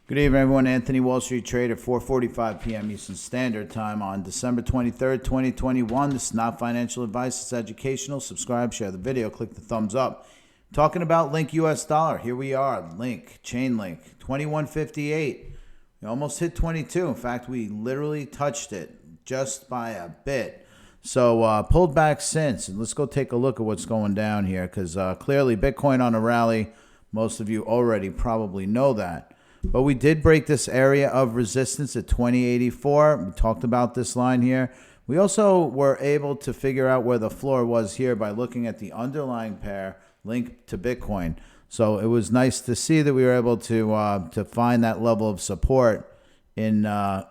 Good evening, everyone. Anthony, Wall Street Trader, 4:45 p.m. Eastern Standard Time on December 23rd, 2021. This is not financial advice. It's educational. Subscribe, share the video, click the thumbs up. Talking about Link US dollar. Here we are. Link, Chainlink, 21.58. We almost hit 22. In fact, we literally touched it just by a bit. So pulled back since. And let's go take a look at what's going down here because clearly Bitcoin on a rally. Most of you already probably know that. But we did break this area of resistance at 2084. We talked about this line here. We also were able to figure out where the floor was here by looking at the underlying pair linked to Bitcoin. So it was nice to see that we were able to find that level of support in lack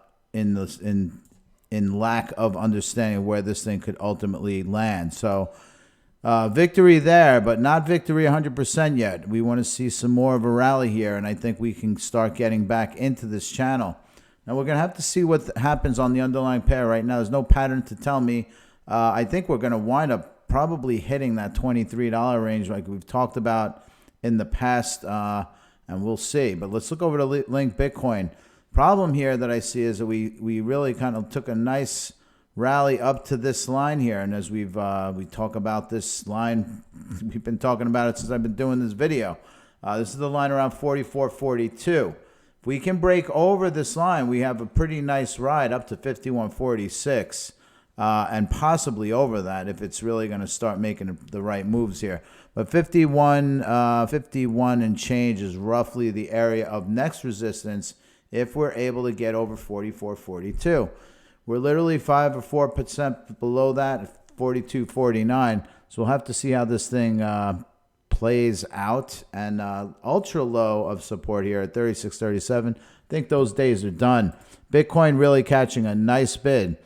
of understanding where this thing could ultimately land. So victory there, but not victory 100% yet. We want to see some more of a rally here, and I think we can start getting back into this channel. Now, we're going to have to see what happens on the underlying pair. Right now, there's no pattern to tell me. I think we're going to wind up probably hitting that $23 range like we've talked about in the past, and we'll see. But let's look over to Link Bitcoin. Problem here that I see is that we really kind of took a nice rally up to this line here, and as we talk about this line, we've been talking about it since I've been doing this video. This is the line around 44.42. If we can break over this line, we have a pretty nice ride up to 51.46, and possibly over that if it's really going to start making the right moves here. But 51 and change is roughly the area of next resistance if we're able to get over 44.42. We're literally 5 or 4% below that, 42.49. So we'll have to see how this thing plays out. And ultra low of support here at 36.37. I think those days are done. Bitcoin really catching a nice bid.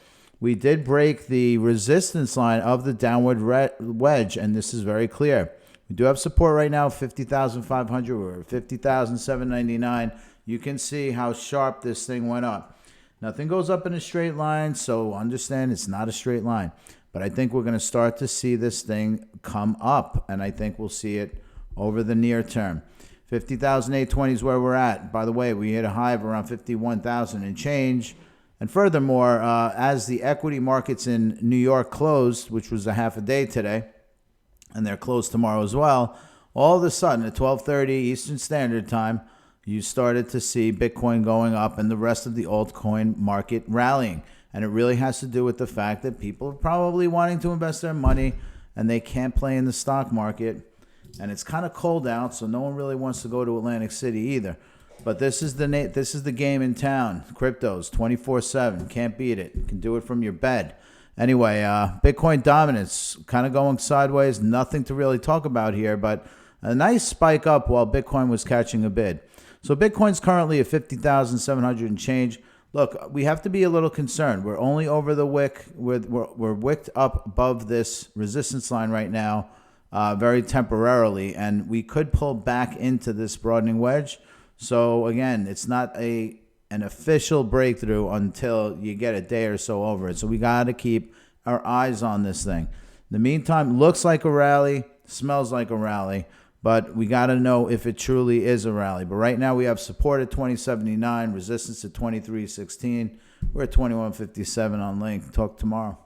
We did break the resistance line of the downward wedge, and this is very clear. We do have support right now, 50,500. We're at 50,799. You can see how sharp this thing went up. Nothing goes up in a straight line, so understand it's not a straight line. But I think we're going to start to see this thing come up, and I think we'll see it over the near term. 50,820 is where we're at. By the way, we hit a high of around 51,000 and change. And furthermore, as the equity markets in New York closed, which was a half a day today, and they're closed tomorrow as well, all of a sudden at 12:30 Eastern Standard Time, you started to see Bitcoin going up and the rest of the altcoin market rallying. And it really has to do with the fact that people are probably wanting to invest their money and they can't play in the stock market. And it's kind of cold out, so no one really wants to go to Atlantic City either. But this is the game in town. Cryptos, 24/7. Can't beat it. You can do it from your bed. Anyway, Bitcoin dominance kind of going sideways. Nothing to really talk about here, but a nice spike up while Bitcoin was catching a bid. So Bitcoin's currently at 50,700 and change. Look, we have to be a little concerned. We're only over the wick. We're wicked up above this resistance line right now, very temporarily, and we could pull back into this broadening wedge. So again, it's not an official breakthrough until you get a day or so over it. So we got to keep our eyes on this thing. In the meantime, looks like a rally, smells like a rally. But we got to know if it truly is a rally. But right now we have support at 2079, resistance at 2316. We're at 2157 on Link. Talk tomorrow.